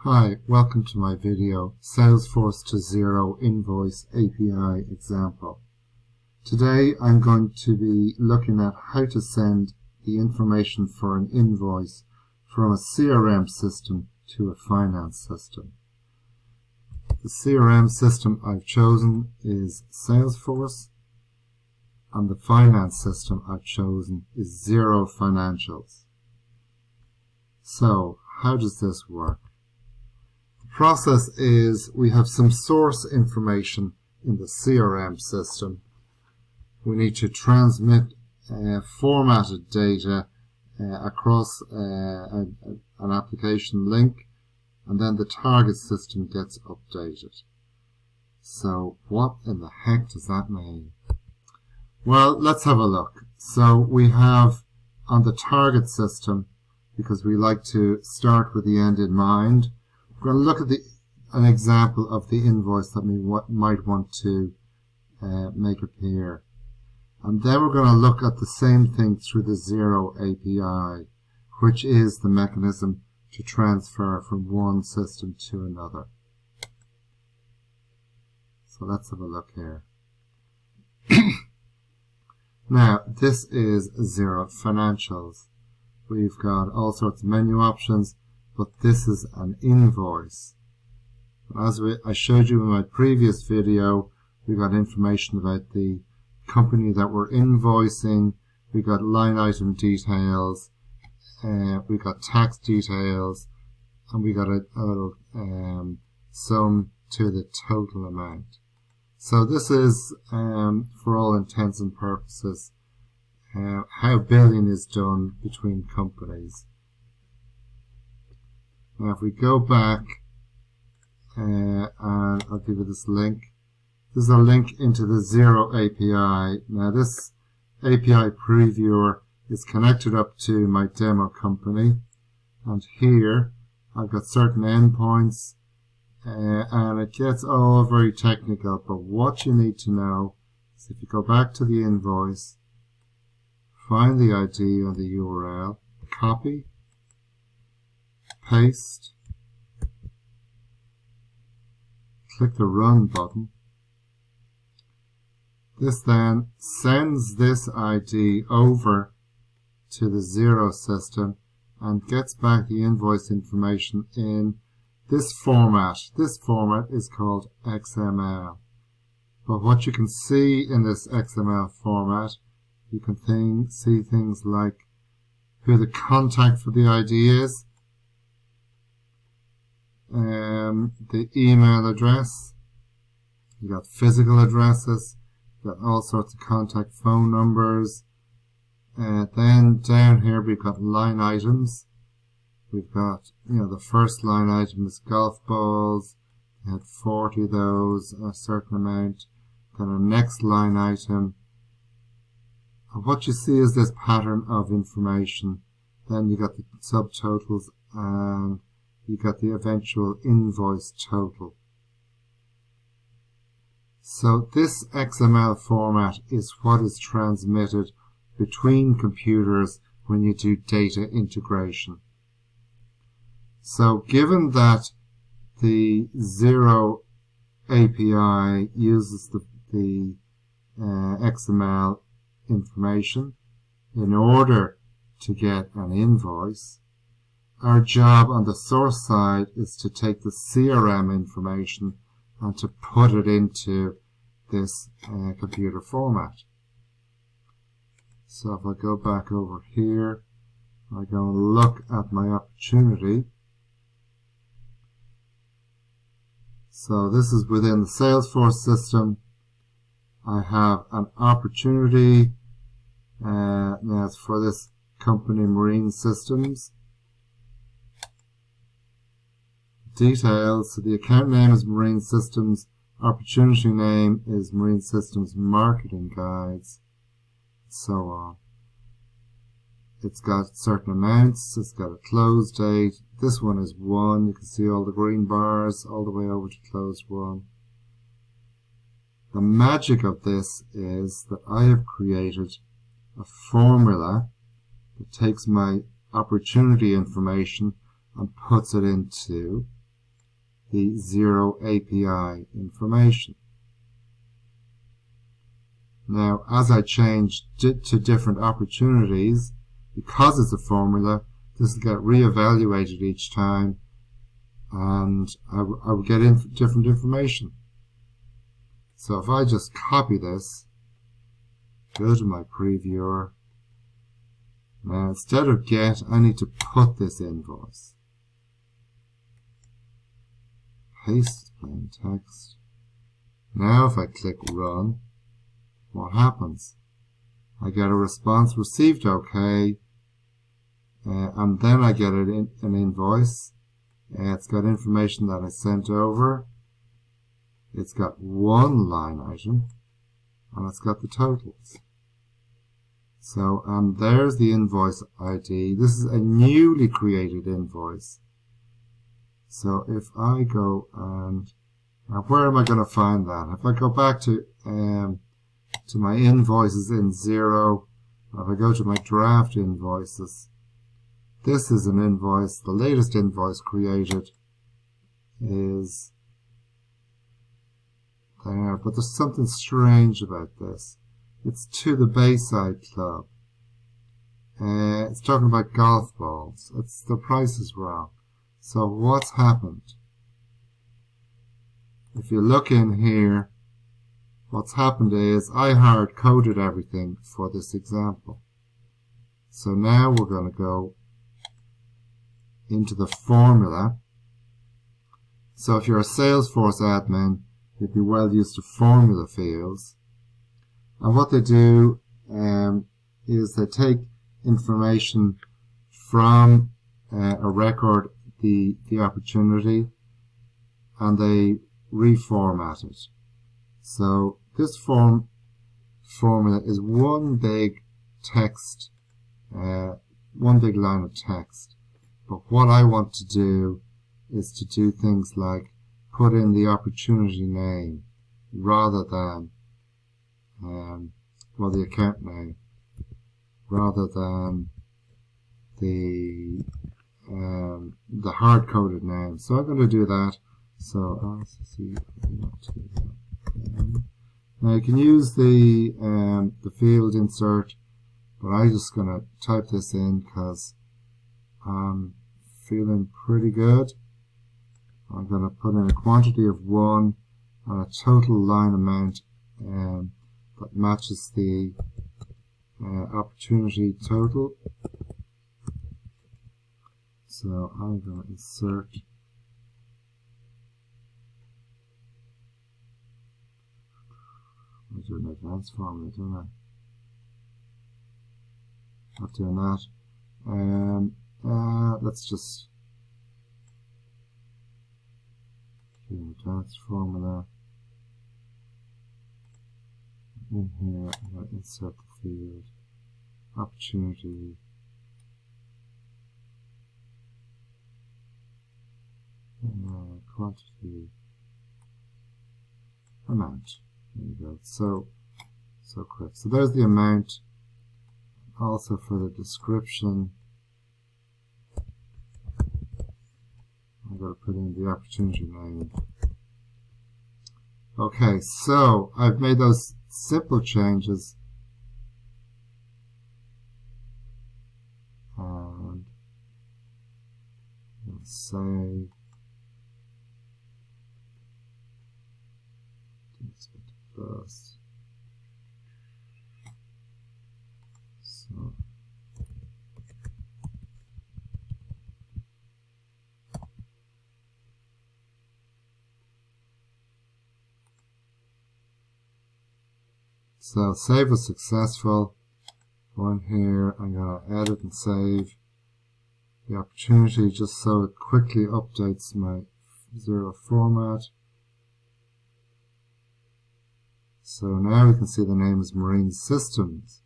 Hi, welcome to my video, Salesforce to Xero Invoice API example. Today I'm going to be looking at how to send the information for an invoice from a CRM system to a finance system. The CRM system I've chosen is Salesforce, and the finance system I've chosen is Xero Financials. So, how does this work? The process is we have some source information in the CRM system. We need to transmit formatted data across an application link, and then the target system gets updated. So what in the heck does that mean? Well, let's have a look. So we have on the target system, because we like to start with the end in mind, we're going to look at an example of the invoice that we might want to make appear. And then we're going to look at the same thing through the Xero API, which is the mechanism to transfer from one system to another. So let's have a look here. Now, this is Xero Financials. We've got all sorts of menu options, but this is an invoice. As I showed you in my previous video, we got information about the company that we're invoicing, we got line item details, we got tax details, and we got a little sum to the total amount. So this is, for all intents and purposes, how billing is done between companies. Now if we go back, and I'll give you this link. This is a link into the Xero API. Now this API previewer is connected up to my demo company, and here I've got certain endpoints, and it gets all very technical, but what you need to know is if you go back to the invoice, find the ID and the URL, copy, paste, click the Run button. This then sends this ID over to the Xero system and gets back the invoice information in this format. This format is called XML. But what you can see in this XML format, you can see things like who the contact for the ID is, the email address, you got physical addresses, you got all sorts of contact phone numbers. Then down here we've got line items. We've got, the first line item is golf balls. We had 40 of those, a certain amount. Then our next line item. And what you see is this pattern of information. Then you got the subtotals and you got the eventual invoice total. So this XML format is what is transmitted between computers when you do data integration. So given that the Xero API uses the XML information in order to get an invoice, our job on the source side is to take the CRM information and to put it into this computer format. So if I go back over here, I go and look at my opportunity. So this is within the Salesforce system. I have an opportunity. Now it's for this company, Marine Systems. Details. So the account name is Marine Systems. Opportunity name is Marine Systems Marketing Guides. So on. It's got certain amounts. It's got a close date. This one is 1. You can see all the green bars all the way over to closed 1. The magic of this is that I have created a formula that takes my opportunity information and puts it into the Xero API information. Now, as I change it to different opportunities, because it's a formula, this will get reevaluated each time, and I will get different information. So if I just copy this, go to my previewer. Now, instead of get, I need to put this invoice. Paste plain text. Now if I click run, what happens? I get a response received OK, and then I get an invoice. It's got information that I sent over. It's got one line item, and it's got the totals. So, and there's the invoice ID. This is a newly created invoice. So if I go and, now where am I going to find that? If I go back to my invoices in Xero, if I go to my draft invoices, this is an invoice. The latest invoice created is there, but there's something strange about this. It's to the Bayside Club. It's talking about golf balls. The price is wrong. So what's happened? If you look in here, what's happened is I hard coded everything for this example. So now we're going to go into the formula. So if you're a Salesforce admin, you'd be well used to formula fields. And what they do is they take information from a record, the opportunity, and they reformat it. So this formula is one big text, one big line of text. But what I want to do is to do things like put in the opportunity name rather than the account name, rather than the hard-coded name. So I'm going to do that. So now you can use the field insert, but I'm just going to type this in because I'm feeling pretty good. I'm going to put in a quantity of 1 and a total line amount that matches the opportunity total. So I'm going to insert I do an advanced formula, don't I? Not doing that. Let's just do an advanced formula. In here, I'm going to insert the field opportunity. Quantity amount. There you go. So quick. So there's the amount. Also for the description, I'm going to put in the opportunity name. Okay, so I've made those simple changes, and let's save. First. So save was successful. Go in here, I'm going to edit and save the opportunity just so it quickly updates my Xero format. So now we can see the name is Marine Systems.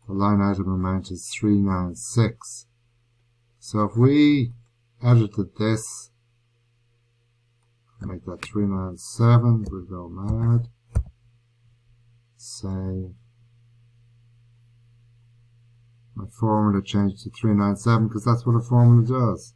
The line item amount is 396. So if we edited this, make that 397, we'll go mad. Save. My formula changed to 397 because that's what a formula does.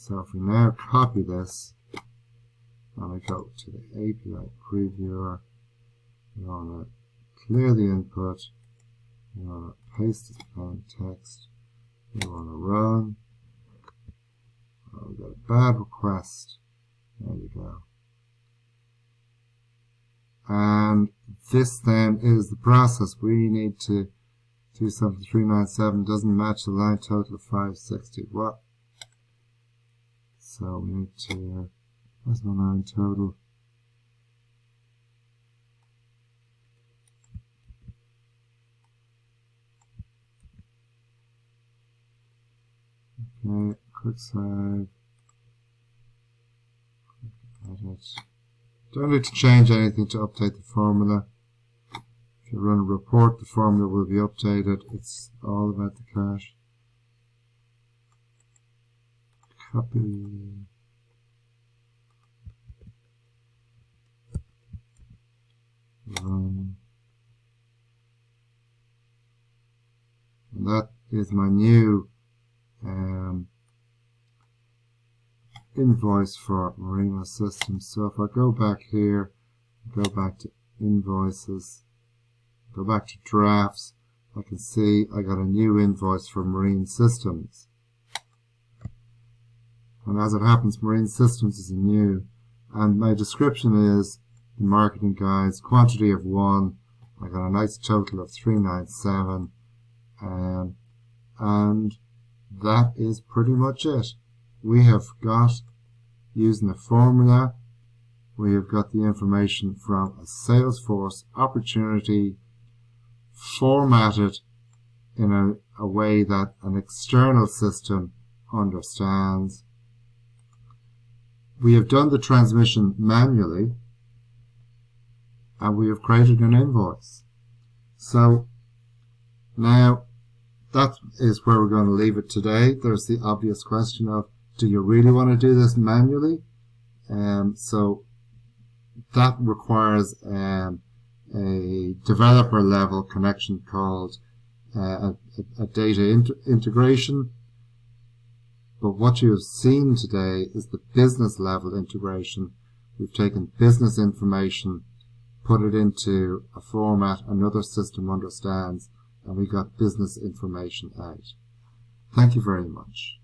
So if we now copy this and I go to the API previewer, we want to clear the input, we want to paste this plain text, we want to run. Oh, we got a bad request. There you go. And this then is the process. We need to do something. 397 doesn't match the line total of 560. What? So we need to, where's my line total? Okay, quick save. Edit. Don't need to change anything to update the formula. If you run a report, the formula will be updated. It's all about the cache. Copy. Run. And that is my new invoice for Marina Systems. So if I go back here, go back to invoices, go back to drafts, I can see I got a new invoice for Marine Systems. And as it happens, Marine Systems is new. And my description is the marketing guides, quantity of 1. I got a nice total of 397. And that is pretty much it. We have got, using a formula, we have got the information from a Salesforce opportunity formatted in a way that an external system understands. We have done the transmission manually, and we have created an invoice. So now that is where we're going to leave it today. There's the obvious question of, do you really want to do this manually? So that requires a developer level connection called a data integration. But what you have seen today is the business level integration. We've taken business information, put it into a format another system understands, and we got business information out. Thank you very much.